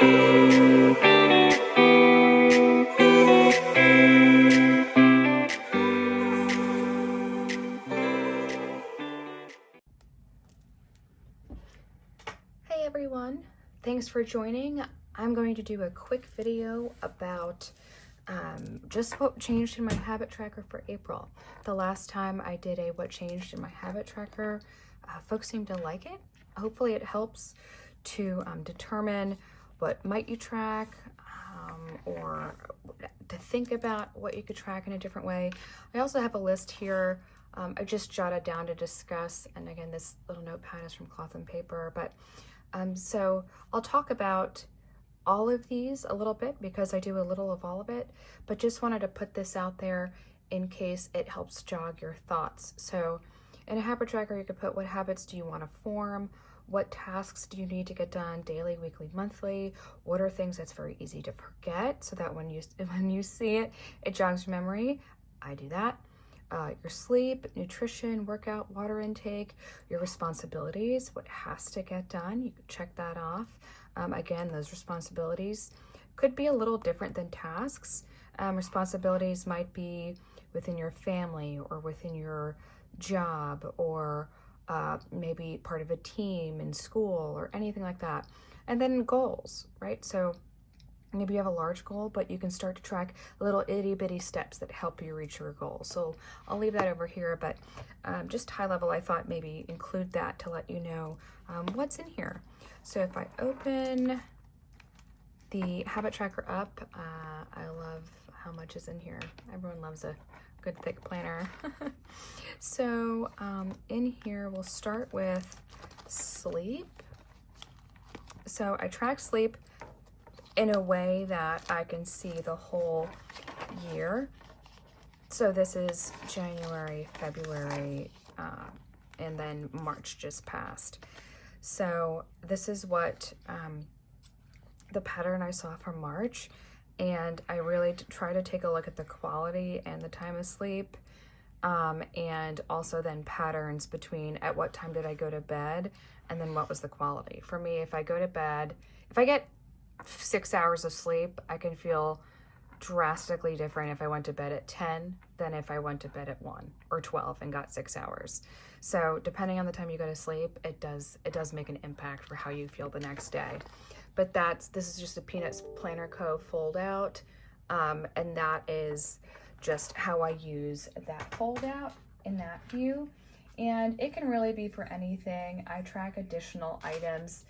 Hey everyone, thanks for joining. I'm going to do a quick video about just what changed in my habit tracker for April. The last time I did a what changed in my habit tracker, folks seemed to like it. Hopefully it helps to determine what might you track, or to think about what you could track in a different way. I also have a list here I just jotted down to discuss, and again, this little notepad is from Cloth and Paper, but so I'll talk about all of these a little bit because I do a little of all of it, but just wanted to put this out there in case it helps jog your thoughts. So in a habit tracker, you could put what habits do you want to form, what tasks do you need to get done daily, weekly, monthly, what are things that's very easy to forget so that when you see it, it jogs your memory. I do that. Your sleep, nutrition, workout, water intake, your responsibilities, what has to get done, you could check that off. Again, those responsibilities could be a little different than tasks. Responsibilities might be within your family or within your job, or maybe part of a team in school or anything like that. And then goals, right? So maybe you have a large goal, but you can start to track little itty bitty steps that help you reach your goal. So I'll leave that over here, but just high level, I thought maybe include that to let you know what's in here. So if I open the habit tracker up, I love how much is in here. Everyone loves a good thick planner. So in here, we'll start with sleep. So I track sleep in a way that I can see the whole year. So this is January, February, and then March just passed. So this is what the pattern I saw for March, and I really try to take a look at the quality and the time of sleep, and also then patterns between at what time did I go to bed and then what was the quality. For me, if I go to bed, if I get 6 hours of sleep, I can feel drastically different if I went to bed at 10 than if I went to bed at 1 or 12 and got 6 hours. So depending on the time you go to sleep, it does make an impact for how you feel the next day. But this is just a Peanuts Planner Co. fold out, and that is just how I use that fold out in that view. And it can really be for anything. I track additional items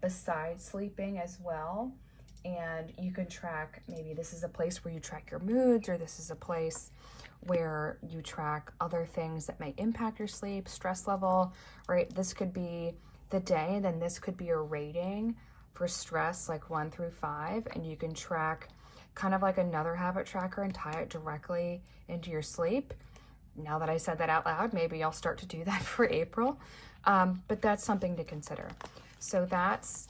besides sleeping as well. And you can track, maybe this is a place where you track your moods, or this is a place where you track other things that may impact your sleep, stress level, right? This could be the day, and then this could be a rating for stress, like 1 through 5. And you can track kind of like another habit tracker and tie it directly into your sleep. Now that I said that out loud, maybe I'll start to do that for April. But that's something to consider. So that's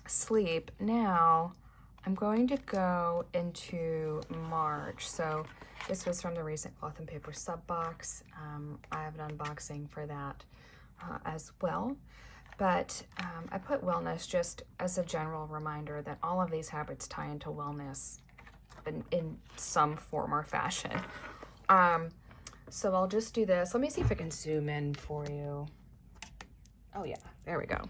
sleep. Now I'm going to go into March. So this was from the recent Cloth and Paper sub box. I have an unboxing for that as well. But I put wellness just as a general reminder that all of these habits tie into wellness in some form or fashion. So I'll just do this. Let me see if I can zoom in for you. Oh yeah, there we go.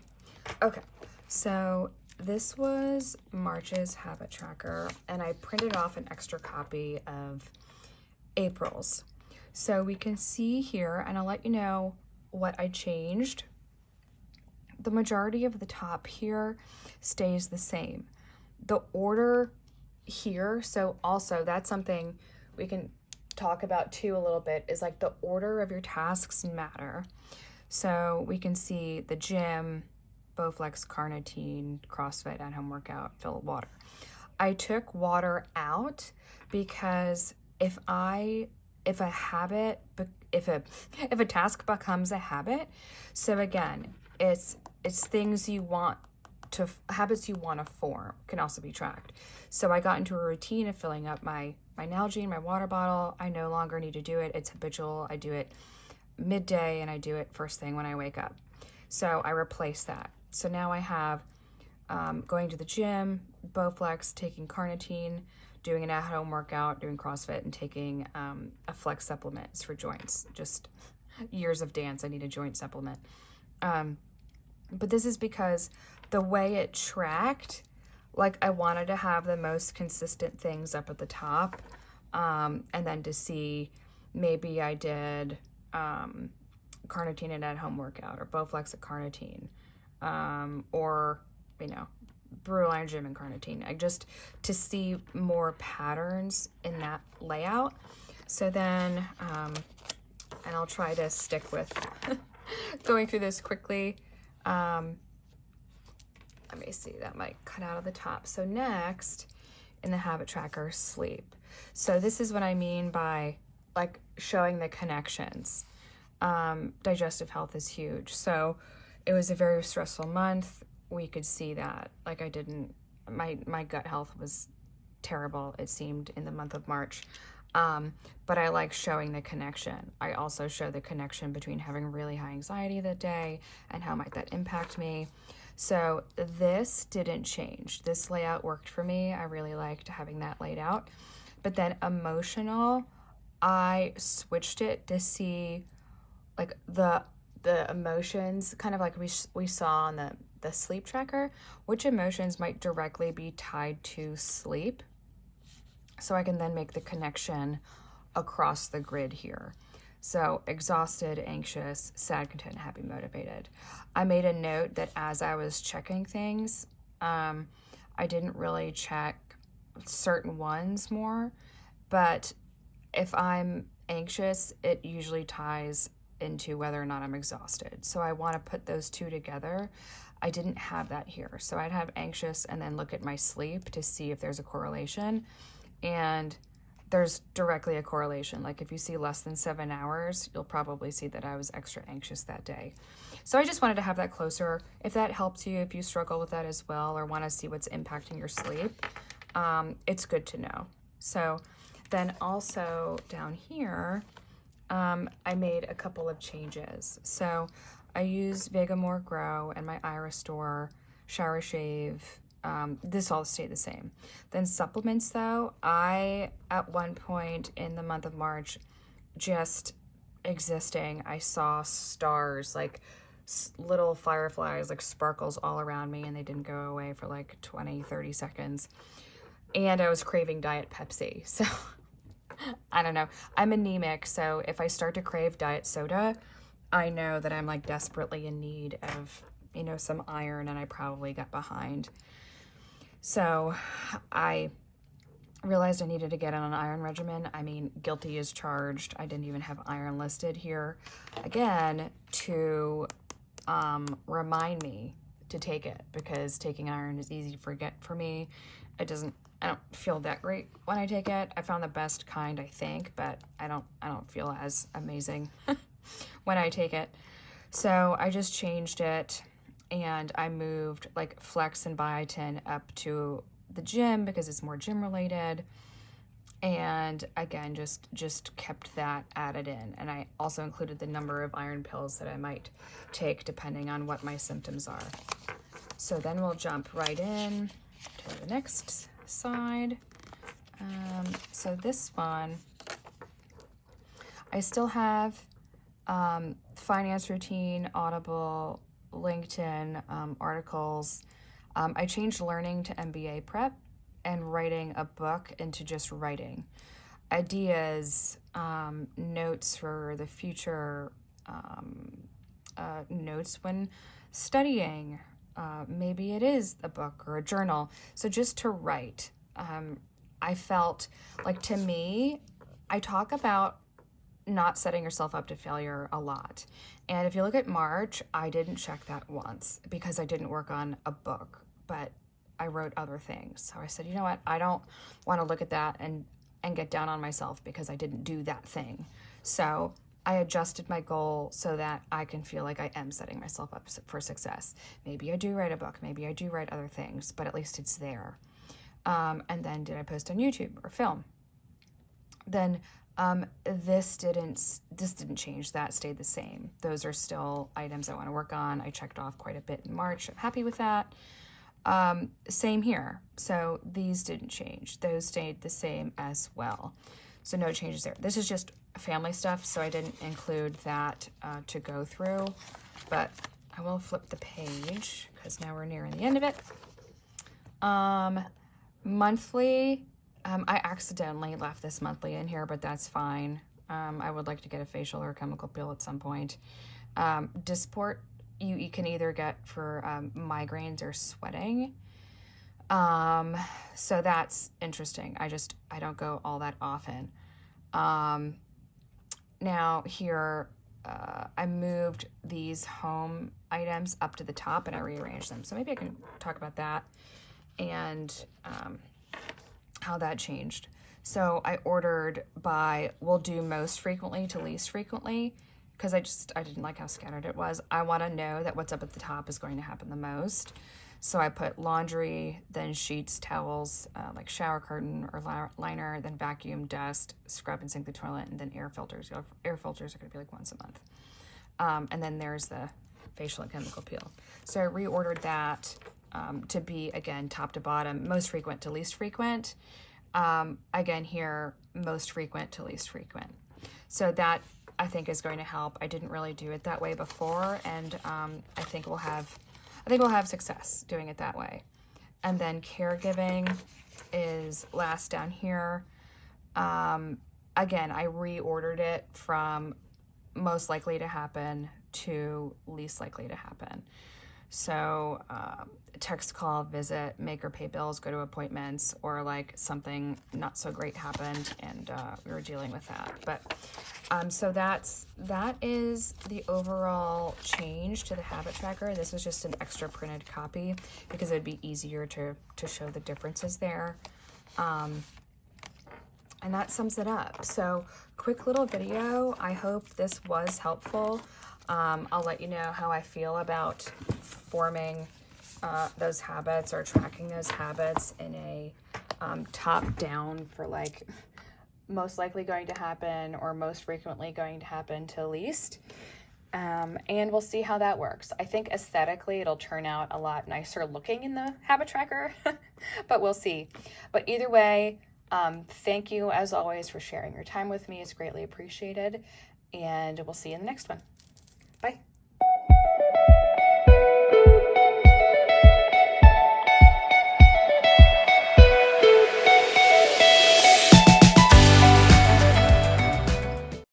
Okay, so this was March's habit tracker, and I printed off an extra copy of April's. So we can see here, and I'll let you know what I changed. The majority of the top here stays the same. The order here, so also that's something we can talk about too a little bit, is like the order of your tasks matter. So we can see the gym, Bowflex, carnitine, CrossFit, at-home workout, fill of water. I took water out because if a task becomes a habit, so again, it's things you want to, habits you want to form can also be tracked. So I got into a routine of filling up my Nalgene, my water bottle. I no longer need to do it. It's habitual. I do it midday and I do it first thing when I wake up. So I replaced that. So now I have going to the gym, Bowflex, taking carnitine, doing an at-home workout, doing CrossFit, and taking a flex supplement. It's for joints. Just years of dance, I need a joint supplement. But this is because the way it tracked, like I wanted to have the most consistent things up at the top, and then to see maybe I did carnitine and at-home workout, or Bowflex at carnitine, or, you know, Brew Gym and carnitine. I just to see more patterns in that layout. So then, and I'll try to stick with going through this quickly. Let me see, that might cut out of the top. So next in the habit tracker, sleep. So this is what I mean by like showing the connections. Digestive health is huge. So it was a very stressful month. We could see that. Like my gut health was terrible, it seemed, in the month of March. But I like showing the connection. I also show the connection between having really high anxiety that day and how might that impact me. So this didn't change. This layout worked for me. I really liked having that laid out. But then emotional, I switched it to see like the emotions, kind of like we saw on the sleep tracker, which emotions might directly be tied to sleep. So I can then make the connection across the grid here. So exhausted, anxious, sad, content, happy, motivated. I made a note that as I was checking things, I didn't really check certain ones more, but if I'm anxious, it usually ties into whether or not I'm exhausted. So I want to put those two together. I didn't have that here. So I'd have anxious and then look at my sleep to see if there's a correlation. And there's directly a correlation. Like if you see less than 7 hours, you'll probably see that I was extra anxious that day. So I just wanted to have that closer. If that helps you, if you struggle with that as well, or want to see what's impacting your sleep, it's good to know. So then also down here, I made a couple of changes. So I used Vegamore Grow and my Iris Store, Shower Shave. This all stayed the same. Then supplements though, I, at one point in the month of March, just existing, I saw stars, like little fireflies, like sparkles all around me, and they didn't go away for like 20-30 seconds. And I was craving Diet Pepsi. So I don't know. I'm anemic, so if I start to crave diet soda, I know that I'm like desperately in need of, you know, some iron, and I probably got behind. So I realized I needed to get on an iron regimen. I mean, guilty as charged. I didn't even have iron listed here again to remind me to take it, because taking iron is easy to forget for me. I don't feel that great when I take it. I found the best kind, I think, but I don't feel as amazing when I take it. So I just changed it, and I moved like Flex and Biotin up to the gym because it's more gym related. And again, just kept that added in. And I also included the number of iron pills that I might take depending on what my symptoms are. So then we'll jump right in to the next side. So this one, I still have finance routine, Audible, LinkedIn, articles. I changed learning to MBA prep and writing a book into just writing. Ideas, notes for the future, notes when studying. Maybe it is a book or a journal. So just to write. I felt like, to me, I talk about not setting yourself up to failure a lot. And if you look at March, I didn't check that once because I didn't work on a book, but I wrote other things. So I said, you know what? I don't want to look at that and get down on myself because I didn't do that thing. So I adjusted my goal so that I can feel like I am setting myself up for success. Maybe I do write a book, maybe I do write other things, but at least it's there. And then did I post on YouTube or film? Then this didn't change. That stayed the same. Those are still items I want to work on. I checked off quite a bit in March. I'm happy with that. Same here. So these didn't change. Those stayed the same as well. So no changes there. This is just family stuff, so I didn't include that to go through, but I will flip the page because now we're nearing the end of it. Monthly, I accidentally left this monthly in here, but that's fine. I would like to get a facial or a chemical peel at some point. Dysport, you can either get for migraines or sweating. So that's interesting. I don't go all that often. Now here, I moved these home items up to the top and I rearranged them. So maybe I can talk about that and how that changed. So I ordered by, we'll do most frequently to least frequently, because I didn't like how scattered it was. I want to know that what's up at the top is going to happen the most. So I put laundry, then sheets, towels, like shower curtain or liner, then vacuum, dust, scrub and sink the toilet, and then air filters. Air filters are going to be like once a month. And then there's the facial and chemical peel. So I reordered that to be, again, top to bottom, most frequent to least frequent. Again, here, most frequent to least frequent. So that, I think, is going to help. I didn't really do it that way before, and I think we'll have success doing it that way. And then caregiving is last down here. Again, I reordered it from most likely to happen to least likely to happen. So text, call, visit, make or pay bills, go to appointments, or like something not so great happened and we were dealing with that. But so that is the overall change to the habit tracker. This was just an extra printed copy because it'd be easier to show the differences there. And that sums it up. So quick little video. I hope this was helpful. I'll let you know how I feel about forming those habits or tracking those habits in a top down for like most likely going to happen or most frequently going to happen to least. And we'll see how that works. I think aesthetically it'll turn out a lot nicer looking in the habit tracker, but we'll see. But either way, thank you as always for sharing your time with me. It's greatly appreciated, and we'll see you in the next one. Bye.